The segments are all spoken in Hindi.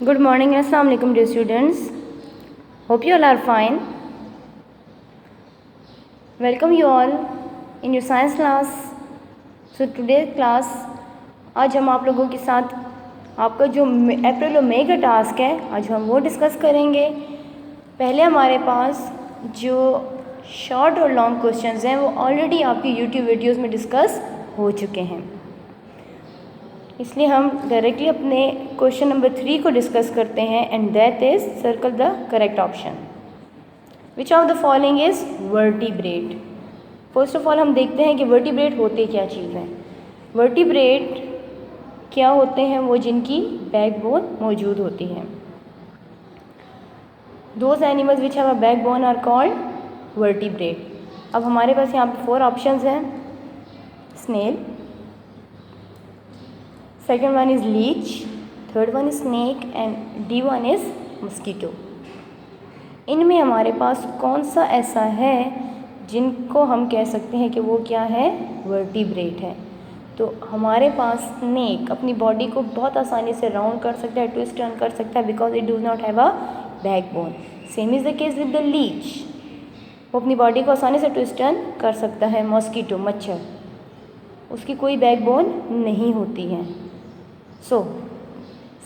Good morning and Assalamu alaikum dear students. Hope you all are fine. Welcome you all in your science class. So today's class आज हम आप लोगों के साथ आपका जो अप्रैल और मई का टास्क है आज हम वो डिस्कस करेंगे। पहले हमारे पास जो शॉर्ट और लॉन्ग क्वेश्चंस हैं वो ऑलरेडी आपकी यूट्यूब वीडियोस में डिस्कस हो चुके हैं, इसलिए हम डायरेक्टली अपने क्वेश्चन नंबर 3 को डिस्कस करते हैं and that is circle the correct option. Which of the following is vertebrate. First of all हम देखते हैं कि वर्टिब्रेट होते क्या चीज़ हैं। वर्टिब्रेट क्या होते हैं? वो जिनकी बैकबोन मौजूद होती है। Those animals which have a backbone are called vertebrate. अब हमारे पास यहाँ पे 4 ऑप्शंस हैं। Snail, second one is leech, third one is snake and D one is mosquito। इनमें हमारे पास कौन सा ऐसा है जिनको हम कह सकते हैं कि वो क्या है? वर्टिब्रेट है। तो हमारे पास स्नेक अपनी बॉडी को बहुत आसानी से राउंड कर सकता है, ट्विस्ट टर्न कर सकता है because it does not have a backbone. Same is the case with the leech, वो अपनी बॉडी को आसानी से ट्विस्ट टर्न कर सकता है। मॉस्किटो, मच्छर, उसकी कोई बैकबोन नहीं होती है। सो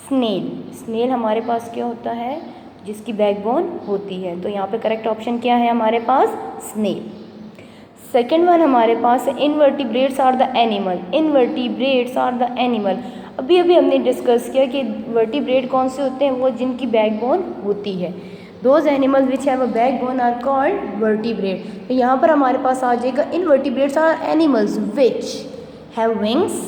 स्नेल हमारे पास क्या होता है? जिसकी बैकबोन होती है। तो यहाँ पे करेक्ट ऑप्शन क्या है हमारे पास? स्नेल। सेकेंड वन हमारे पास invertebrates are the animal. Invertebrates are the animal. अभी हमने डिस्कस किया कि वर्टिब्रेट कौन से होते हैं? वो जिनकी बैकबोन होती है। Those animals which have a backbone are called vertebrate. तो यहाँ पर हमारे पास आ जाएगा invertebrates are animals which have wings,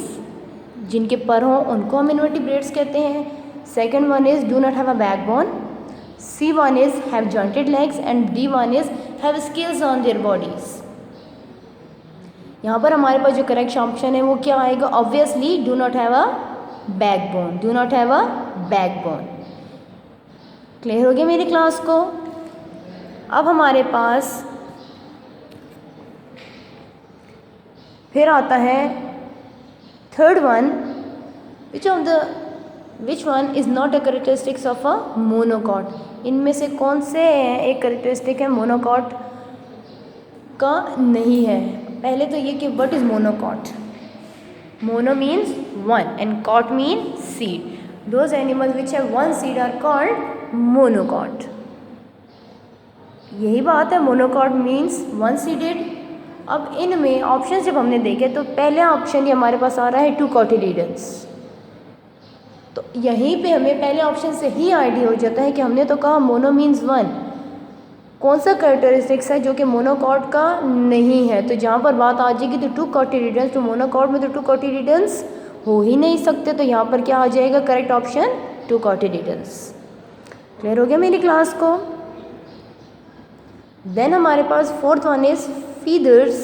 जिनके पर हों उनको हम इनवर्टिब्रेट्स कहते हैं। Second one is do not have a backbone. C one is have jointed legs and D one is have scales on their bodies. यहाँ पर हमारे पास जो करेक्ट ऑप्शन है वो क्या आएगा? Obviously do not have a backbone. Do not have a backbone. Clear हो गया मेरी क्लास को? अब हमारे पास फिर आता है third one, which one is not a characteristics of a monocot. इनमें से कौन से एक करेक्टरिस्टिक है मोनोकॉट का नहीं है? पहले तो ये कि what is monocot. Mono means one and cot mean seed. Those animals which have one seed are called monocot. यही बात है, मोनोकॉट मीन्स वन सीडेड। अब इनमें ऑप्शन जब हमने देखे तो पहला ऑप्शन ही हमारे पास आ रहा है 2 कॉटिलिडन्स। तो यहीं पे हमें पहले ऑप्शन से ही आइडिया हो जाता है कि हमने तो कहा मोनो मीन्स वन। कौन सा कैरेक्टरिस्टिक्स है जो कि मोनोकॉट का नहीं है? तो जहाँ पर बात आ जाएगी तो 2 कॉटिलिडन्स, तो मोनोकॉट में तो 2 कॉटिलिडन्स हो ही नहीं सकते। तो यहाँ पर क्या आ जाएगा करेक्ट ऑप्शन? 2 कॉटिलिडन्स। क्लियर हो गया मेरी क्लास को? देन हमारे पास fourth one is feathers,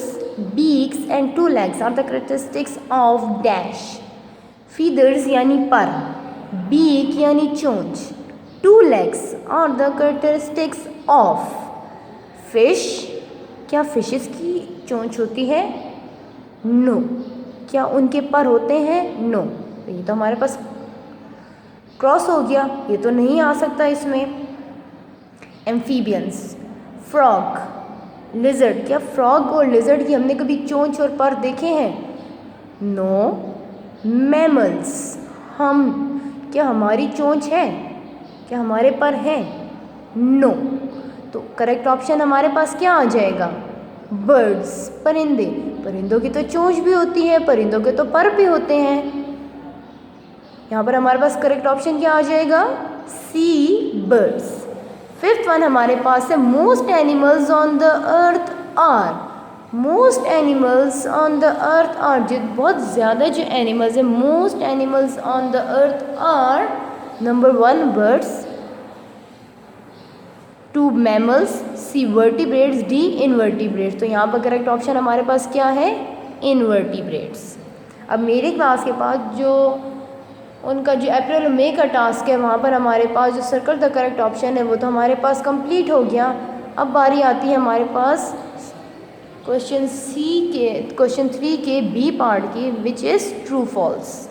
beaks and 2 legs are the characteristics of dash। feathers यानी पर, beak यानी चोंच, 2 legs are the characteristics of fish। क्या फिशेस की चोंच होती है? नो। क्या उनके पर होते हैं? नो। तो ये तो हमारे पास क्रॉस हो गया, ये तो नहीं आ सकता इसमें। Amphibians, frog, lizard. क्या फ्रॉग और लिजर्ड की हमने कभी चोंच और पर देखे हैं? नो। मैमल्स, हम, क्या हमारी चोंच है? क्या हमारे पर हैं? नो। तो करेक्ट ऑप्शन हमारे पास क्या आ जाएगा? बर्ड्स, परिंदे। परिंदों की तो चोंच भी होती है, परिंदों के तो पर भी होते हैं। यहाँ पर हमारे पास करेक्ट ऑप्शन क्या आ जाएगा? सी, बर्ड्स। फिफ्थ वन हमारे पास है most animals on the earth are. Most animals on the earth are, जो बहुत ज़्यादा जो एनिमल्स है, most animals on the earth are number 1 birds, 2 mammals, C vertebrates, D invertebrates. तो यहाँ पर करेक्ट ऑप्शन हमारे पास क्या है? इनवर्टिब्रेट्स। अब मेरी क्लास के पास जो उनका जो अप्रैल और मई का टास्क है वहाँ पर हमारे पास जो सर्कल द करेक्ट ऑप्शन है वो तो हमारे पास कंप्लीट हो गया। अब बारी आती है हमारे पास क्वेश्चन 3 के बी पार्ट की, विच इज़ ट्रू फॉल्स।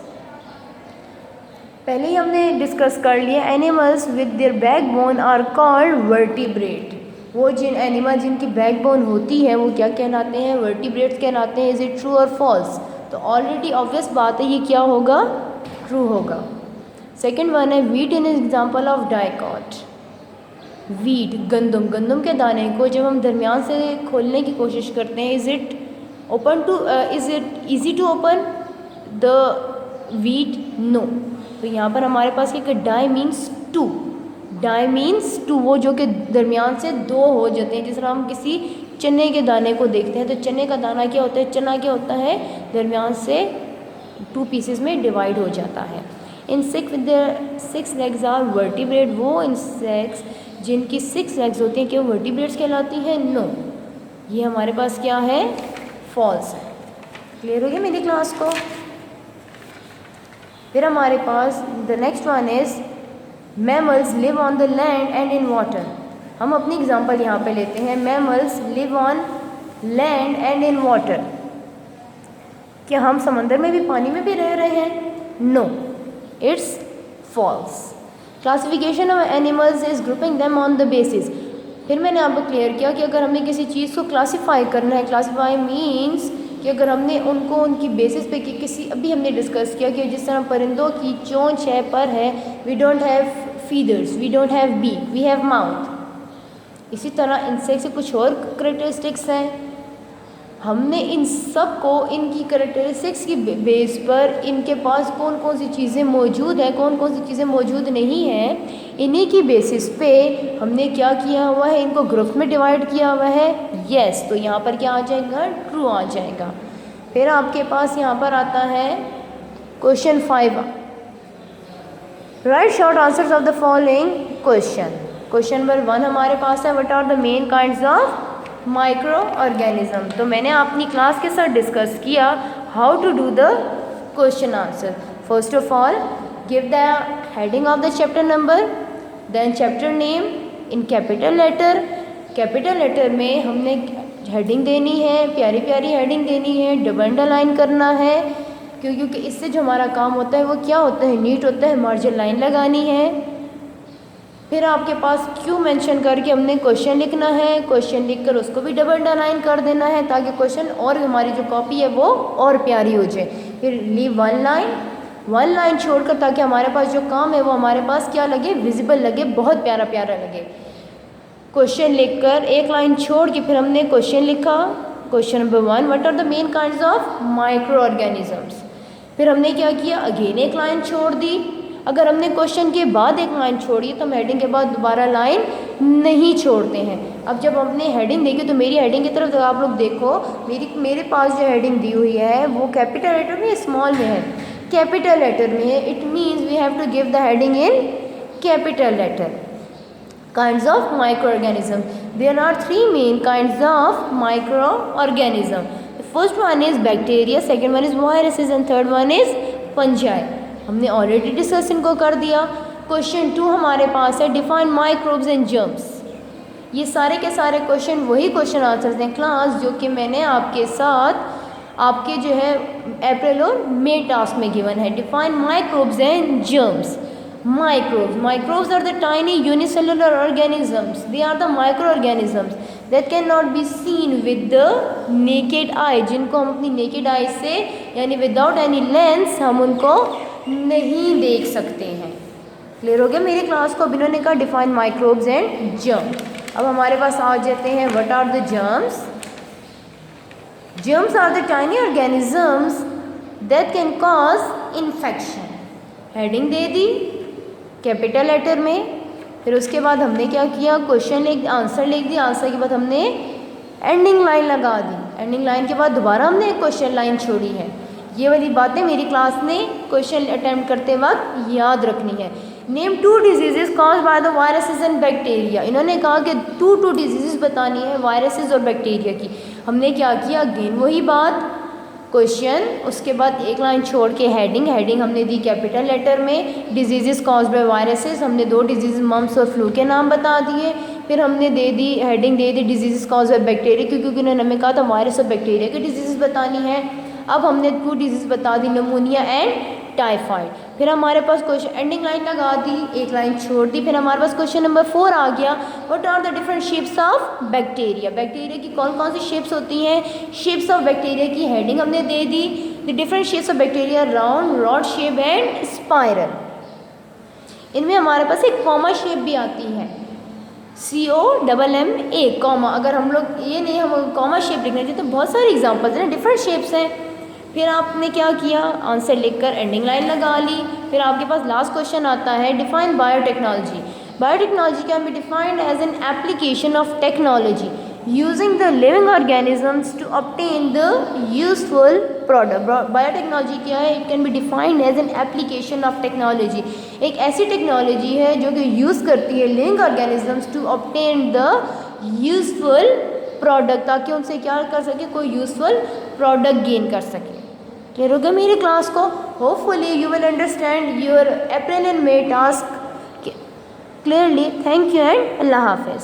पहले ही हमने डिस्कस कर लिया, animals with their backbone are called vertebrate. वो जिन एनिमल जिनकी बैकबोन होती है वो क्या कहलाते हैं? वर्टिब्रेट्स कहलाते हैं। इज इट ट्रू और फॉल्स? तो ऑलरेडी ऑब्वियस बात है, ये क्या होगा? ट्रू होगा। सेकेंड वन है wheat in example of dicot. Wheat, गंदम, गंदम के दाने को जब हम दरमियान से खोलने की कोशिश करते हैं, is it easy to open the wheat? No. तो यहाँ पर हमारे पास एक di means two, di means two, वो जो कि दरमियान से दो हो जाते हैं। जिस तरह हम किसी चने के दाने को देखते हैं तो चने का दाना क्या होता है? चना क्या होता है? दरमियान से टू पीसेस में डिवाइड हो जाता है। Insect with their 6 legs are vertebrate. वो इंसेक्ट्स जिनकी 6 लेग्स होती हैं क्या वो वर्टिब्रेट्स कहलाती हैं? नो। ये हमारे पास क्या है? फॉल्स है। क्लियर हो गया मेरी क्लास को? फिर हमारे पास the next one is mammals live on the land and in water. हम अपनी एग्जांपल यहाँ पे लेते हैं, mammals live on land and in water. क्या हम समंदर में भी, पानी में भी रह रहे हैं? No, it's false. Classification of animals is grouping them on the basis. फिर मैंने आपको क्लियर किया कि अगर हमें किसी चीज़ को क्लासीफाई करना है, क्लासीफाई मीन्स कि अगर हमने उनको उनकी बेसिस पे कि किसी, अभी हमने डिस्कस किया कि जिस तरह परिंदों की चोंच है, पर है, we don't have feathers, we don't have beak, we have mouth. इसी तरह इंसेक्ट से कुछ और करेक्टरिस्टिक्स हैं। हमने इन सब को इनकी करेक्टरिस्टिक्स की बेस पर इनके पास कौन कौन सी चीज़ें मौजूद हैं, कौन कौन सी चीज़ें मौजूद नहीं हैं, इन्हीं की बेसिस पे हमने क्या किया हुआ है? इनको ग्रुप में डिवाइड किया हुआ है। यस, तो यहाँ पर क्या आ जाएगा? ट्रू आ जाएगा। फिर आपके पास यहाँ पर आता है question 5, right short answers of the following question. Question number 1 हमारे पास है, what are the main kinds of microorganism. तो मैंने अपनी क्लास के साथ डिस्कस किया how to do the question answer. First of all give the heading of the chapter number, then chapter name in capital letter. Capital letter में हमने हेडिंग देनी है, प्यारी प्यारी हेडिंग देनी है, डबल अंडरलाइन करना है, क्योंकि इससे जो हमारा काम होता है वो क्या होता है? नीट होता है। मार्जिन लाइन लगानी है। फिर आपके पास क्यों मेंशन करके हमने क्वेश्चन लिखना है, क्वेश्चन लिखकर उसको भी डबल अंडरलाइन कर देना है ताकि क्वेश्चन और हमारी जो कॉपी है वो और प्यारी हो जाए। फिर लीव वन लाइन छोड़कर, ताकि हमारे पास जो काम है वो हमारे पास क्या लगे? विजिबल लगे, बहुत प्यारा प्यारा लगे। क्वेश्चन लिखकर एक लाइन छोड़ के फिर हमने क्वेश्चन लिखा। Question number 1, what are the main kinds of microorganisms. फिर हमने क्या किया? अगेन एक लाइन छोड़ दी। अगर हमने क्वेश्चन के बाद एक लाइन छोड़ी तो हम हेडिंग के बाद दोबारा लाइन नहीं छोड़ते हैं। अब जब हमने हेडिंग देखी तो मेरी हेडिंग की तरफ आप लोग देखो, मेरे पास जो हेडिंग दी हुई है वो कैपिटल लेटर में, स्मॉल में है? कैपिटल लेटर में है। It means we have to give the heading in capital letter. Kinds of microorganism, there are 3 main kinds of microorganism. First one is bacteria, second one is viruses and third one is fungi. हमने ऑलरेडी डिस्कस इनको कर दिया। क्वेश्चन 2 हमारे पास है, डिफाइन माइक्रोब्स एंड जर्म्स। ये सारे के सारे क्वेश्चन वही क्वेश्चन आंसर्स हैं क्लास, जो कि मैंने आपके साथ आपके जो है अप्रैल और मई टास्क में गिवन है। Define microbes and germs. Microbes are the tiny unicellular organisms. They are the microorganisms that cannot be seen with the naked eye. जिनको हम अपनी naked eye से यानी without any lens हम उनको नहीं देख सकते हैं। क्लियर हो गया मेरी क्लास को? अब इन्होंने कहा डिफाइन माइक्रोब्स एंड जर्म्स। अब हमारे पास आ जाते हैं what are the germs. Germs are the tiny organisms that can cause infection. Heading दे दी कैपिटल लेटर में। फिर उसके बाद हमने क्या किया? क्वेश्चन लिख, आंसर लिख दिया। आंसर के बाद हमने एंडिंग लाइन लगा दी। एंडिंग लाइन के बाद दोबारा हमने एक क्वेश्चन लाइन छोड़ी है। ये वाली बातें मेरी क्लास ने क्वेश्चन अटैम्प्ट करते वक्त याद रखनी है। Name 2 diseases caused by the viruses and bacteria. इन्होंने कहा कि 2 डिजीजेस बतानी है वायरसेस और बैक्टीरिया की। हमने क्या किया? अगेन वही बात, क्वेश्चन, उसके बाद एक लाइन छोड़ के हेडिंग हमने दी कैपिटल लेटर में। डिजीजेस कॉज्ड बाय वायरसेस, हमने 2 डिजीज मम्स और फ्लू के नाम बता दिए। फिर हमने दे दी हेडिंग दे दी डिजीजेस कॉज्ड बाय बैक्टीरिया, क्योंकि उन्होंने हमें कहा था वायरस और बैक्टीरिया की डिजीजेस बतानी है। अब हमने 2 डिजीज बता दी, नमूनिया एंड टाइफाइड। फिर हमारे पास क्वेश्चन एंडिंग लाइन लगा दी, एक लाइन छोड़ दी। फिर हमारे पास क्वेश्चन नंबर 4 आ गया, what are the different shapes of bacteria. Bacteria की कौन कौन सी शेप्स होती हैं, शेप्स ऑफ बैक्टीरिया की हेडिंग हमने दे दी। The different shapes of bacteria, round, rod shape and spiral. इनमें हमारे पास एक कॉमा शेप भी आती है, COMMA कॉमा। अगर हम लोग ये नहीं, हम कॉमा शेप लिखना चाहिए, तो बहुत सारे एग्जांपल्स हैं, डिफरेंट शेप्स हैं। फिर आपने क्या किया, आंसर लिखकर एंडिंग लाइन लगा ली। फिर आपके पास लास्ट क्वेश्चन आता है, define biotechnology. Biotechnology can be defined as an application of technology using the living organisms to obtain the useful product. Biotechnology क्या है, it can be defined as an application of technology. एक ऐसी टेक्नोलॉजी है जो कि यूज़ करती है living organisms to obtain the useful product, ताकि उनसे क्या कर सके, कोई यूजफुल प्रोडक्ट गेन कर सके। क्लियर हो गया मेरी क्लास को? Hopefully you will understand your April and May task clearly. Thank you and अल्लाह हाफिज़।